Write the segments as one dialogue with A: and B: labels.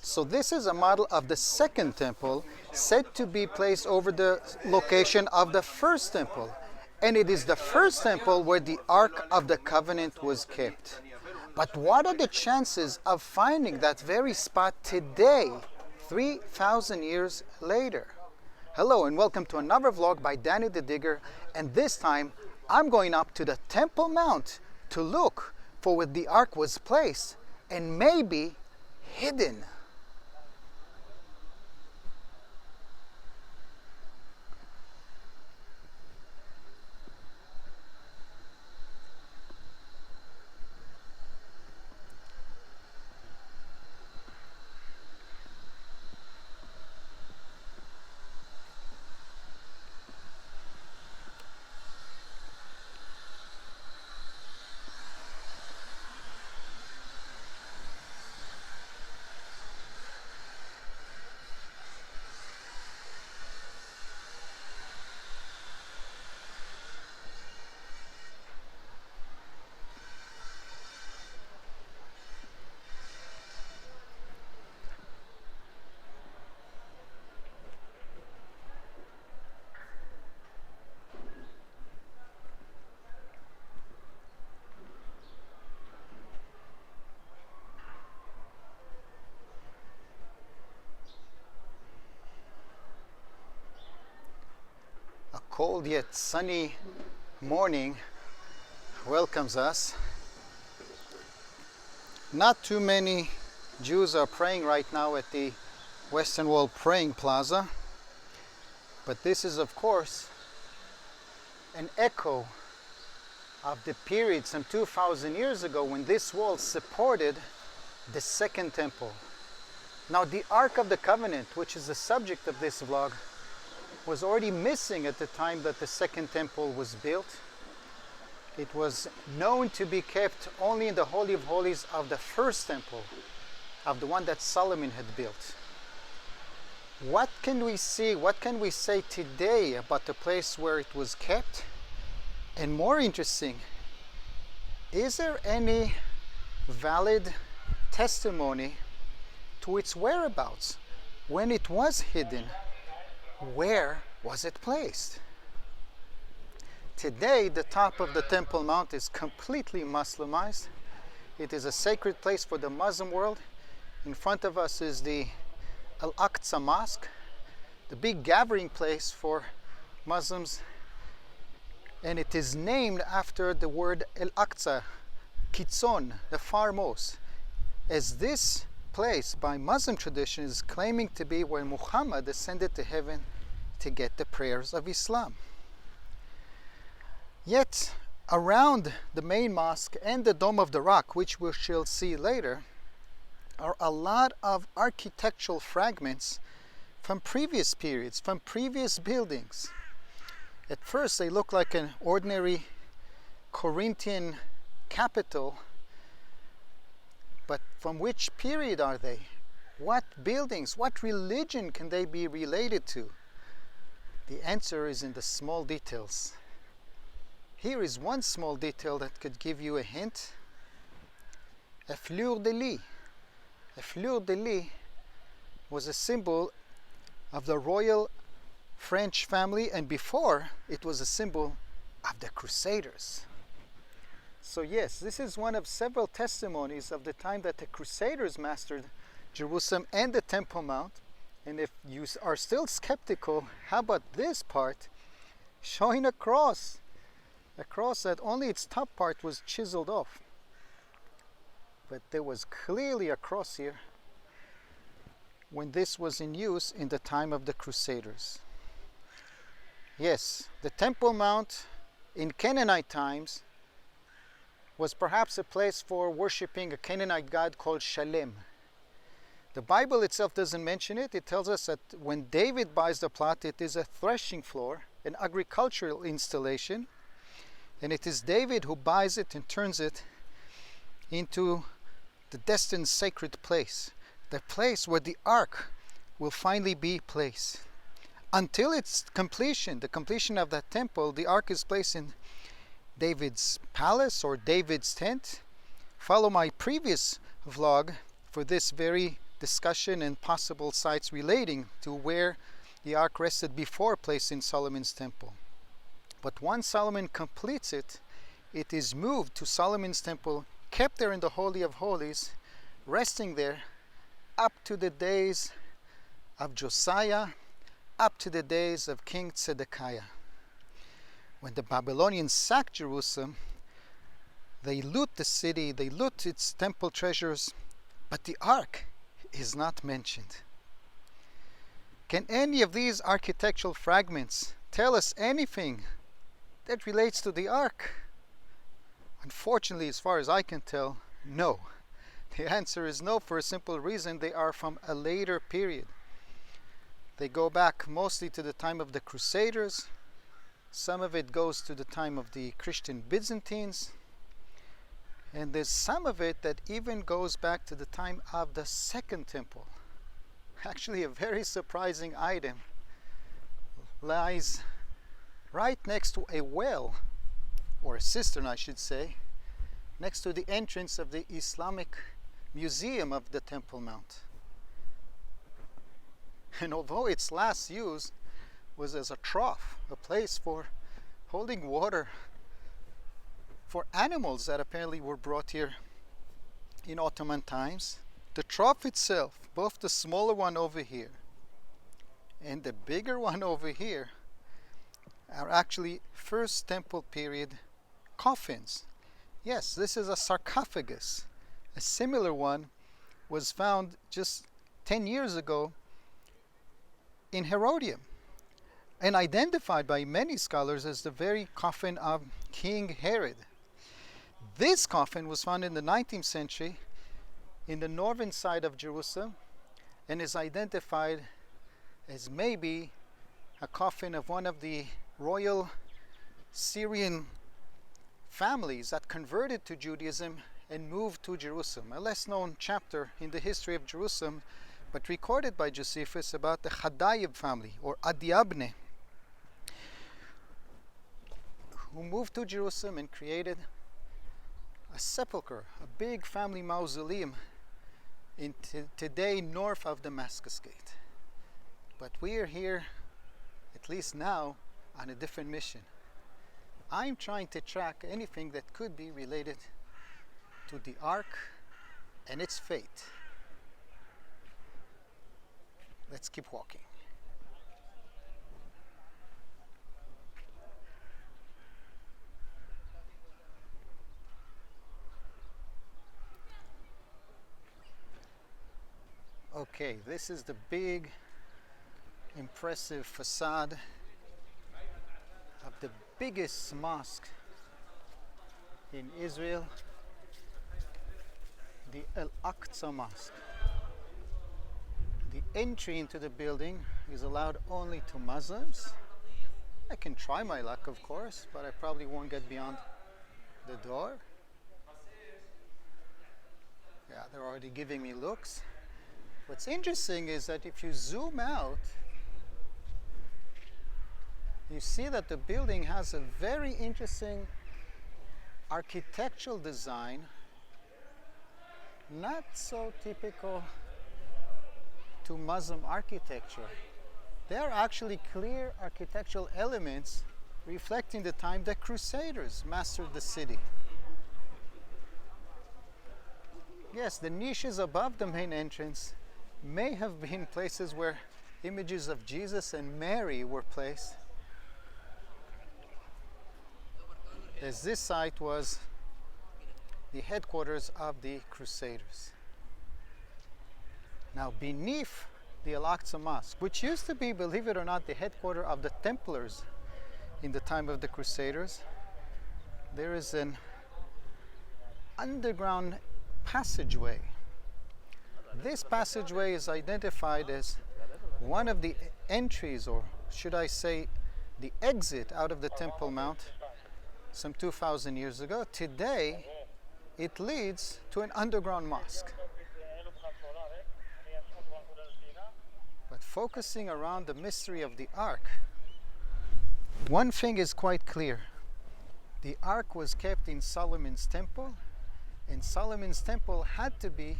A: So this is a model of the second temple, said to be placed over the location of the first temple. And it is the first temple where the Ark of the Covenant was kept. But what are the chances of finding that very spot today, 3,000 years later? Hello and welcome to another vlog by Danny the Digger, and this time I'm going up to the Temple Mount to look for where the Ark was placed and maybe hidden. Cold yet sunny morning welcomes us. Not too many Jews are praying right now at the Western Wall Praying Plaza, but this is of course an echo of the period some 2,000 years ago when this wall supported the second temple. Now the Ark of the Covenant, which is the subject of this vlog, was already missing at the time that the second temple was built. It was known to be kept only in the Holy of Holies of the first temple, of the one that Solomon had built. What can we see, what can we say today about the place where it was kept? And more interesting, is there any valid testimony to its whereabouts when it was hidden? Where was it placed? Today, the top of the Temple Mount is completely Muslimized. It is a sacred place for the Muslim world. In front of us is the Al-Aqsa Mosque, the big gathering place for Muslims, and it is named after the word Al-Aqsa, Kitzon, the farmost, as this place by Muslim tradition is claiming to be where Muhammad ascended to heaven to get the prayers of Islam. Yet around the main mosque and the Dome of the Rock, which we shall see later, are a lot of architectural fragments from previous periods, from previous buildings. At first they look like an ordinary Corinthian capital, but from which period are they? What buildings, what religion can they be related to? The answer is in the small details. Here is one small detail that could give you a hint. A fleur-de-lis. A fleur-de-lis was a symbol of the royal French family, and before it was a symbol of the Crusaders. So yes, this is one of several testimonies of the time that the Crusaders mastered Jerusalem and the Temple Mount. And if you are still skeptical, how about this part showing a cross that only its top part was chiseled off. But there was clearly a cross here when this was in use in the time of the Crusaders. Yes, the Temple Mount in Canaanite times was perhaps a place for worshipping a Canaanite god called Shalem. The Bible itself doesn't mention it. It tells us that when David buys the plot, it is a threshing floor, an agricultural installation, and it is David who buys it and turns it into the destined sacred place, the place where the Ark will finally be placed. Until its completion, the completion of that temple, the Ark is placed in David's palace or David's tent. Follow my previous vlog for this very discussion and possible sites relating to where the ark rested before placed in Solomon's temple. But once Solomon completes it, it is moved to Solomon's temple, kept there in the Holy of Holies, resting there up to the days of Josiah, up to the days of King Zedekiah. When the Babylonians sacked Jerusalem, they loot the city, they loot its temple treasures, but the ark is not mentioned. Can any of these architectural fragments tell us anything that relates to the ark? Unfortunately, as far as I can tell, no. The answer is no, for a simple reason: they are from a later period. They go back mostly to the time of the Crusaders. Some of it goes to the time of the Christian Byzantines. And there's some of it that even goes back to the time of the Second Temple. Actually, a very surprising item lies right next to a well, or a cistern I should say, next to the entrance of the Islamic Museum of the Temple Mount. And although its last use was as a trough, a place for holding water for animals that apparently were brought here in Ottoman times, the trough itself, both the smaller one over here and the bigger one over here, are actually First Temple period coffins. Yes, this is a sarcophagus. A similar one was found just 10 years ago in Herodium and identified by many scholars as the very coffin of King Herod. This coffin was found in the 19th century in the northern side of Jerusalem and is identified as maybe a coffin of one of the royal Syrian families that converted to Judaism and moved to Jerusalem. A less known chapter in the history of Jerusalem, but recorded by Josephus, about the Chadayib family, or Adiabne, who moved to Jerusalem and created a sepulcher, a big family mausoleum in today north of Damascus Gate. But we are here, at least now, on a different mission. I'm trying to track anything that could be related to the ark and its fate. Let's keep walking. Okay, this is the big, impressive facade of the biggest mosque in Israel, the Al-Aqsa Mosque. The entry into the building is allowed only to Muslims. I can try my luck, of course, but I probably won't get beyond the door. Yeah, they're already giving me looks. What's interesting is that if you zoom out, you see that the building has a very interesting architectural design, not so typical to Muslim architecture. There are actually clear architectural elements reflecting the time the Crusaders mastered the city. Yes, the niches above the main entrance may have been places where images of Jesus and Mary were placed, as this site was the headquarters of the Crusaders. Now, beneath the Al-Aqsa Mosque, which used to be, believe it or not, the headquarters of the Templars in the time of the Crusaders, there is an underground passageway. This passageway is identified as one of the entries, or should I say the exit out of the Temple Mount some 2,000 years ago. Today, it leads to an underground mosque. But focusing around the mystery of the Ark, one thing is quite clear. The Ark was kept in Solomon's temple, and Solomon's temple had to be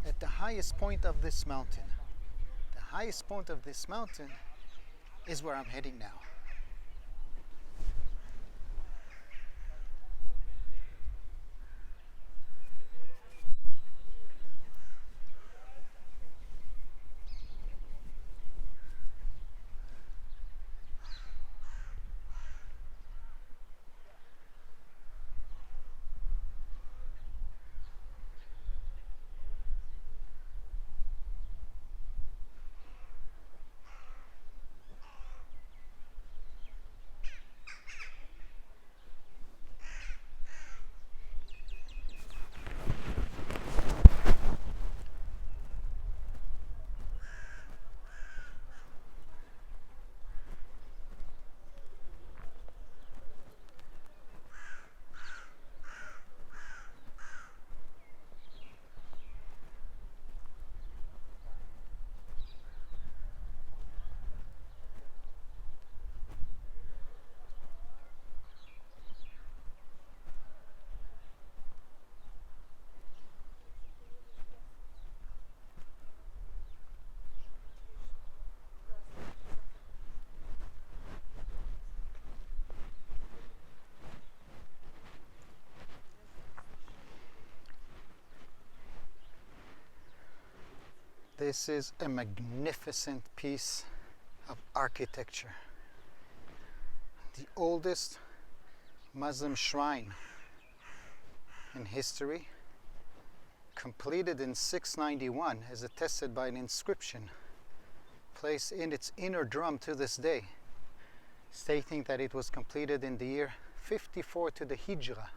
A: at the highest point of this mountain. The highest point of this mountain is where I'm heading now. This is a magnificent piece of architecture. The oldest Muslim shrine in history, completed in 691, as attested by an inscription placed in its inner drum to this day, stating that it was completed in the year 54 to the Hijrah.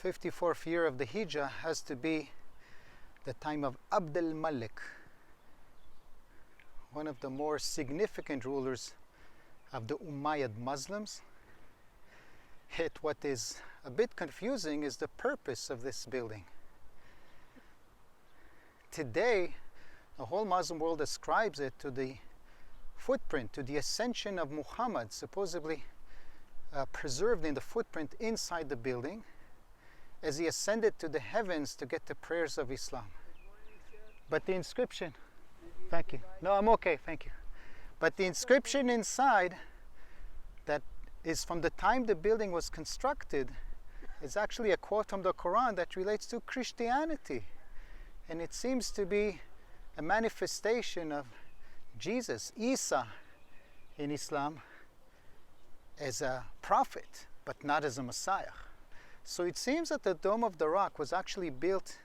A: 54th year of the Hijrah has to be the time of Abd al-Malik, one of the more significant rulers of the Umayyad Muslims. Yet what is a bit confusing is the purpose of this building. Today, the whole Muslim world ascribes it to the footprint, to the ascension of Muhammad, supposedly preserved in the footprint inside the building, as he ascended to the heavens to get the prayers of Islam. But the inscription, thank you. No, I'm okay, thank you. But the inscription inside, that is from the time the building was constructed, is actually a quote from the Quran that relates to Christianity. And it seems to be a manifestation of Jesus, Isa, in Islam, as a prophet, but not as a Messiah. So it seems that the Dome of the Rock was actually built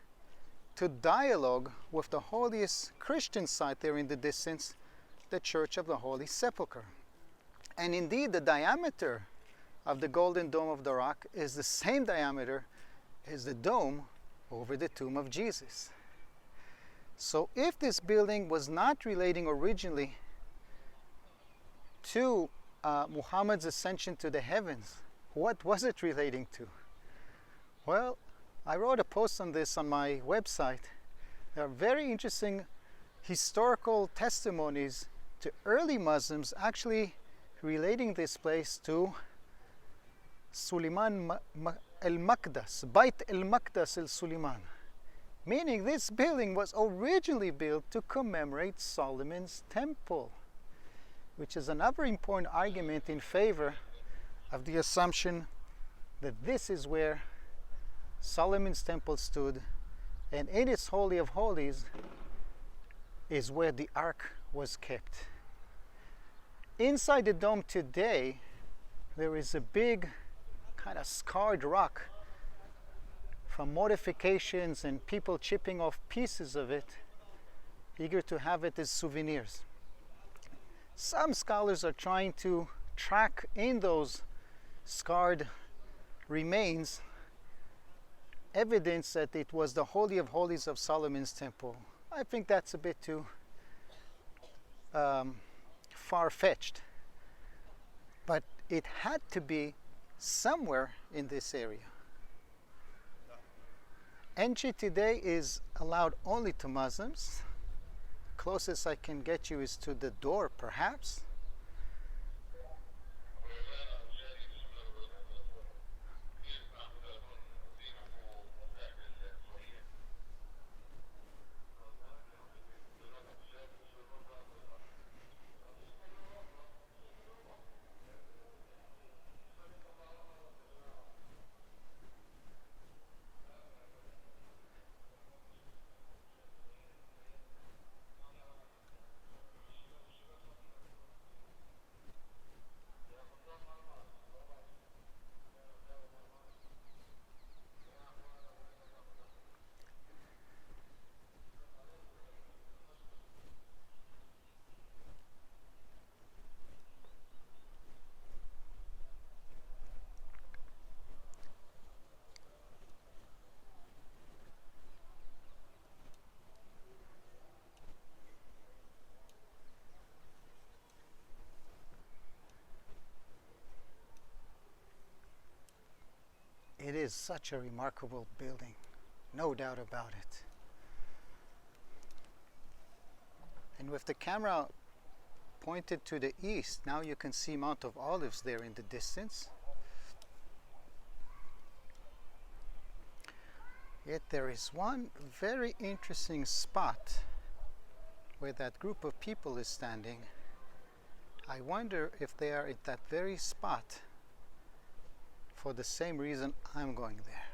A: to dialogue with the holiest Christian site there in the distance, the Church of the Holy Sepulchre. And indeed, the diameter of the Golden Dome of the Rock is the same diameter as the dome over the tomb of Jesus. So if this building was not relating originally to Muhammad's ascension to the heavens, what was it relating to? Well, I wrote a post on this on my website. There are very interesting historical testimonies to early Muslims actually relating this place to Suleiman al-Maqdas, Bayt al-Maqdas al-Suleiman. Meaning this building was originally built to commemorate Solomon's temple, which is another important argument in favor of the assumption that this is where Solomon's temple stood, and in its Holy of Holies is where the Ark was kept. Inside the dome today, there is a big kind of scarred rock from modifications and people chipping off pieces of it, eager to have it as souvenirs. Some scholars are trying to track in those scarred remains evidence that it was the Holy of Holies of Solomon's temple. I think that's a bit too far-fetched. But it had to be somewhere in this area. Entry today is allowed only to Muslims. Closest I can get you is to the door, perhaps. is such a remarkable building, no doubt about it. And with the camera pointed to the east, now you can see Mount of Olives there in the distance. Yet there is one very interesting spot where that group of people is standing. I wonder if they are at that very spot for the same reason I'm going there.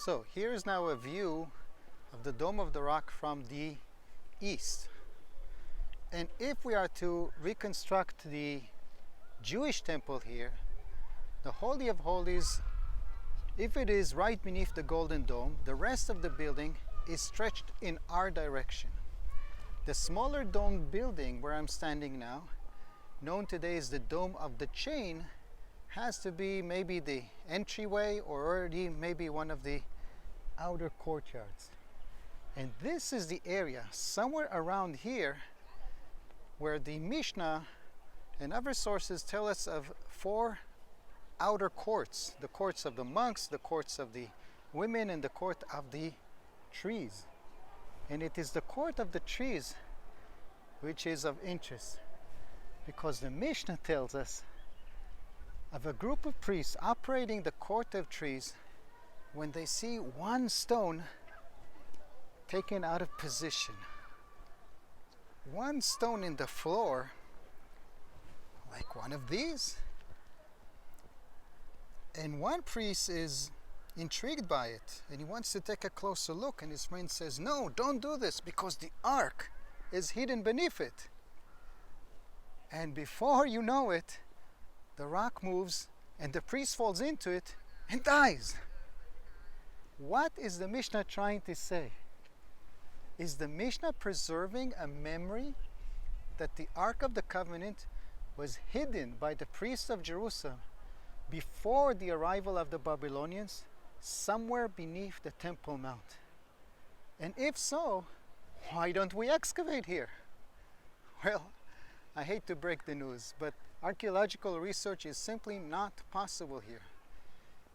A: So here is now a view of the Dome of the Rock from the east. And if we are to reconstruct the Jewish temple here, the Holy of Holies, if it is right beneath the Golden Dome, the rest of the building is stretched in our direction. The smaller dome building where I'm standing now, known today as the Dome of the Chain, has to be maybe the entryway or already maybe one of the outer courtyards. And this is the area somewhere around here where the Mishnah and other sources tell us of 4 outer courts: the courts of the monks, the courts of the women, and the court of the trees. And it is the court of the trees which is of interest, because the Mishnah tells us of a group of priests operating the court of trees when they see one stone taken out of position. One stone in the floor, like one of these. And one priest is intrigued by it and he wants to take a closer look, and his friend says, "No, don't do this, because the ark is hidden beneath it." And before you know it, the rock moves and the priest falls into it and dies. What is the Mishnah trying to say? Is the Mishnah preserving a memory that the Ark of the Covenant was hidden by the priests of Jerusalem before the arrival of the Babylonians somewhere beneath the Temple Mount? And if so, why don't we excavate here? Well, I hate to break the news, but archaeological research is simply not possible here.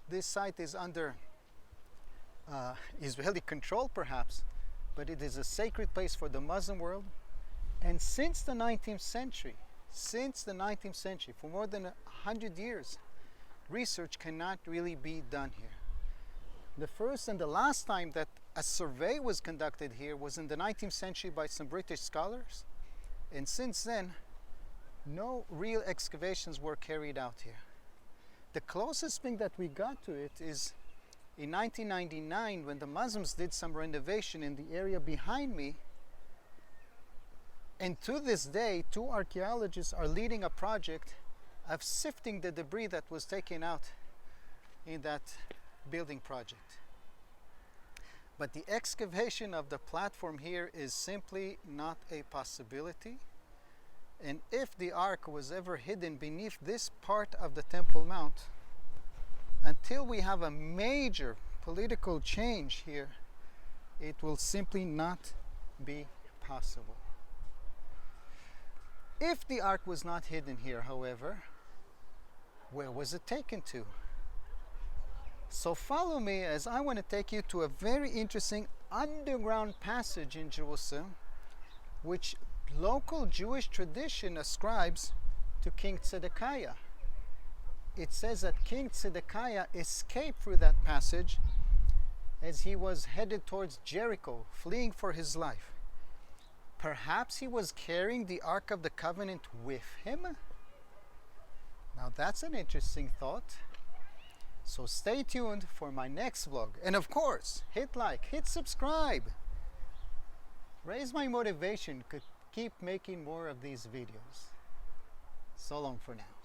A: This site is under Israeli control perhaps, but it is a sacred place for the Muslim world. And since the 19th century, for more than 100 years, research cannot really be done here. The first and the last time that a survey was conducted here was in the 19th century by some British scholars. And since then, no real excavations were carried out here. The closest thing that we got to it is in 1999, when the Muslims did some renovation in the area behind me. And to this day, 2 archaeologists are leading a project of sifting the debris that was taken out in that building project. But the excavation of the platform here is simply not a possibility. And if the ark was ever hidden beneath this part of the Temple Mount, until we have a major political change here, it will simply not be possible. If the ark was not hidden here, however, where was it taken to? So follow me as I want to take you to a very interesting underground passage in Jerusalem, which local Jewish tradition ascribes to King Zedekiah. It says that King Zedekiah escaped through that passage as he was headed towards Jericho, fleeing for his life. Perhaps he was carrying the Ark of the Covenant with him? Now that's an interesting thought. So stay tuned for my next vlog. And of course, hit like, hit subscribe. Raise my motivation to keep making more of these videos. So long for now.